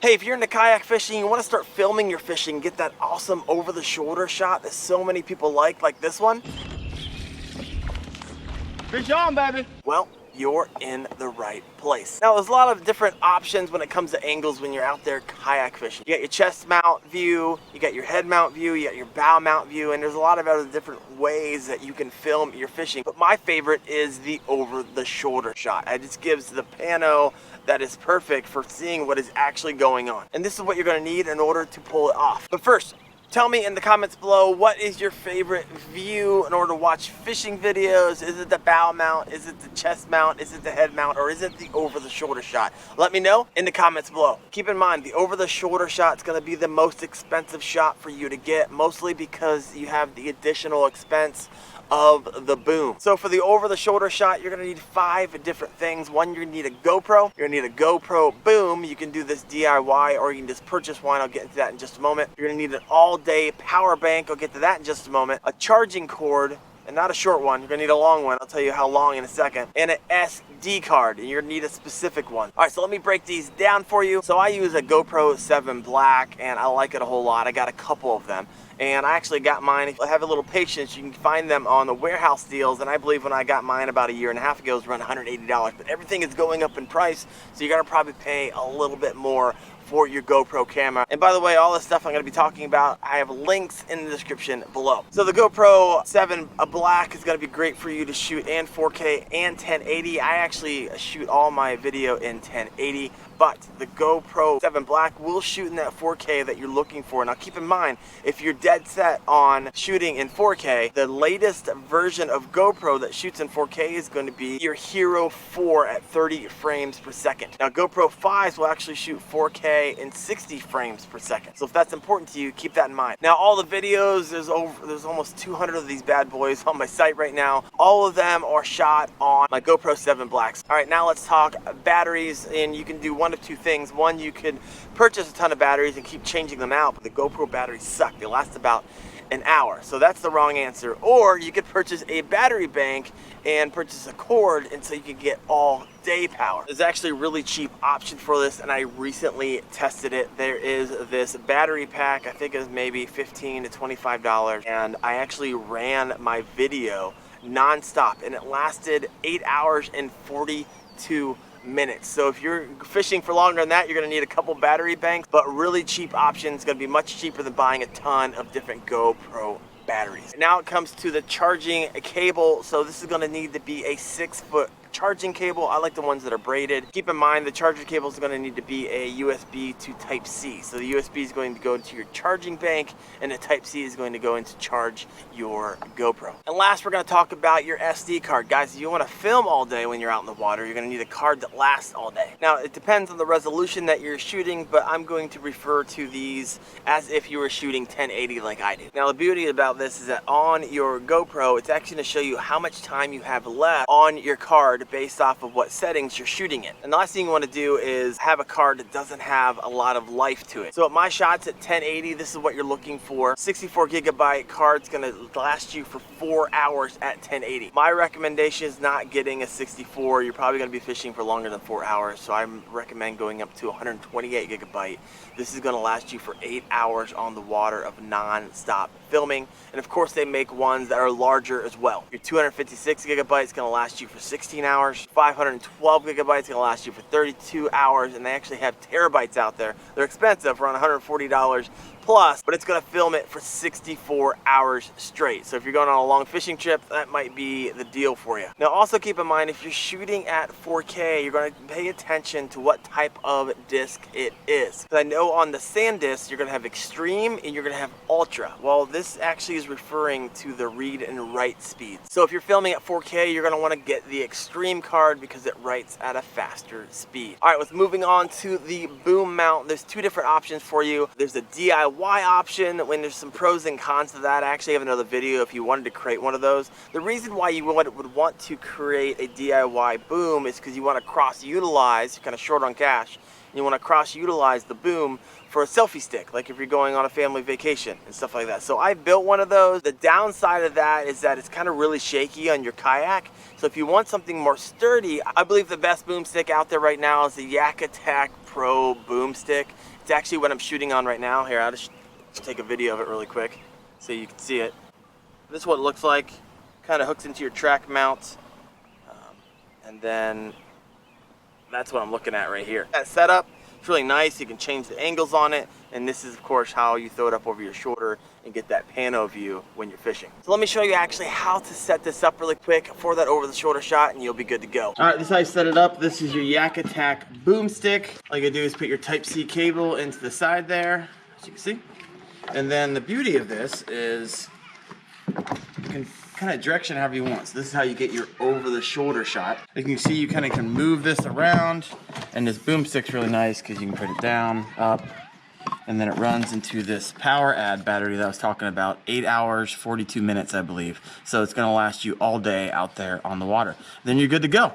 Hey, if you're into kayak fishing, you want to start filming your fishing, get that awesome over-the-shoulder shot that so many people like this one? Fish on, baby. Well, you're in the right place. Now, there's a lot of different options when it comes to angles when you're out there kayak fishing. You got your chest mount view, you got your head mount view, you got your bow mount view, and there's a lot of other different ways that you can film your fishing. But my favorite is the over-the-shoulder shot. It just gives the pano that is perfect for seeing what is actually going on. And this is what you're gonna need in order to pull it off. But first, tell me in the comments below, what is your favorite view in order to watch fishing videos? Is it the bow mount? Is it the chest mount? Is it the head mount? Or is it the over-the-shoulder shot? Let me know in the comments below. Keep in mind, the over-the-shoulder shot is going to be the most expensive shot for you to get, mostly because you have the additional expense of the boom. So for the over-the-shoulder shot, you're gonna need 5 different things. One, you're gonna need a GoPro. You're gonna need a GoPro boom. You can do this DIY or you can just purchase one. I'll get into that in just a moment. You're gonna need an all-day power bank. I'll get to that in just a moment. A charging cord, and not a short one. You're gonna need a long one. I'll tell you how long in a second. And an SD card, and you're gonna need a specific one. All right, so let me break these down for you. So I use a GoPro 7 Black, and I like it a whole lot. I got a couple of them. And I actually got mine. If you have a little patience, you can find them on the warehouse deals. And I believe when I got mine about a year and a half ago, it was around $180. But everything is going up in price, so you're gonna probably pay a little bit more for your GoPro camera. And by the way, all this stuff I'm gonna be talking about, I have links in the description below. So the GoPro 7 Black is gonna be great for you to shoot in 4K and 1080. I actually shoot all my video in 1080, but the GoPro 7 Black will shoot in that 4K that you're looking for. Now keep in mind, if you're dead set on shooting in 4K, the latest version of GoPro that shoots in 4K is going to be your Hero 4 at 30 frames per second. Now GoPro 5s will actually shoot 4K in 60 frames per second. So if that's important to you, keep that in mind. Now all the videos, there's almost 200 of these bad boys on my site right now. All of them are shot on my GoPro 7 Blacks. All right, now let's talk batteries, and you can do one of two things. One, you could purchase a ton of batteries and keep changing them out, but the GoPro batteries suck. They last about an hour, so that's the wrong answer. Or you could purchase a battery bank and purchase a cord, and so you can get all day power. There's actually a really cheap option for this, and I recently tested it. There is this battery pack, I think it was maybe $15 to $25, and I actually ran my video non-stop, and it lasted 8 hours and 42 minutes. So if you're fishing for longer than that, you're gonna need a couple battery banks, but really cheap options, gonna be much cheaper than buying a ton of different GoPro batteries. Now it comes to the charging cable. So this is gonna need to be a 6-foot charging cable. I like the ones that are braided. Keep in mind the charger cable is going to need to be a USB to Type-C. So the USB is going to go into your charging bank, and the Type-C is going to go into charge your GoPro. And last, we're going to talk about your SD card. Guys, if you want to film all day when you're out in the water, you're going to need a card that lasts all day. Now, it depends on the resolution that you're shooting, but I'm going to refer to these as if you were shooting 1080 like I do. Now, the beauty about this is that on your GoPro, it's actually going to show you how much time you have left on your card based off of what settings you're shooting in. And the last thing you want to do is have a card that doesn't have a lot of life to it. So at my shots at 1080, this is what you're looking for. 64 gigabyte card's gonna last you for 4 hours at 1080. My recommendation is not getting a 64. You're probably gonna be fishing for longer than 4 hours, so I recommend going up to 128 gigabyte. This is gonna last you for 8 hours on the water of non-stop filming. And of course they make ones that are larger as well. Your 256 gigabytes is gonna last you for 16 hours. 512 gigabytes gonna last you for 32 hours, and they actually have terabytes out there. They're expensive, around $140 plus, but it's gonna film it for 64 hours straight. So if you're going on a long fishing trip, that might be the deal for you. Now also keep in mind, if you're shooting at 4K, you're gonna pay attention to what type of disc it is. Because I know on the SanDisk, you're gonna have extreme and you're gonna have ultra. Well, this actually is referring to the read and write speed. So if you're filming at 4K, you're gonna wanna get the extreme card because it writes at a faster speed. All right, let's moving on to the boom mount. There's two different options for you. There's a DIY option, when there's some pros and cons to that. I actually have another video if you wanted to create one of those. The reason why you would want to create a DIY boom is because you want to cross-utilize, you're kind of short on cash, and you want to cross-utilize the boom for a selfie stick, like if you're going on a family vacation and stuff like that. So I built one of those. The downside of that is that it's kind of really shaky on your kayak. So if you want something more sturdy, I believe the best boom stick out there right now is the Yak Attack GoPro boomstick. It's actually what I'm shooting on right now. Here, I'll just take a video of it really quick so you can see it. This is what it looks like. Kind of hooks into your track mount. And then that's what I'm looking at right here. That setup, it's really nice. You can change the angles on it. And this is, of course, how you throw it up over your shoulder and get that pano view when you're fishing. So let me show you actually how to set this up really quick for that over the shoulder shot, and you'll be good to go. All right, this is how you set it up. This is your Yak Attack boomstick. All you gotta do is put your Type-C cable into the side there, as you can see. And then the beauty of this is you can kind of direction however you want. So this is how you get your over the shoulder shot. As you can see, you kind of can move this around, and this boomstick's really nice because you can put it down, up, and then it runs into this power add battery that I was talking about. 8 hours, 42 minutes, I believe. So it's gonna last you all day out there on the water. Then you're good to go.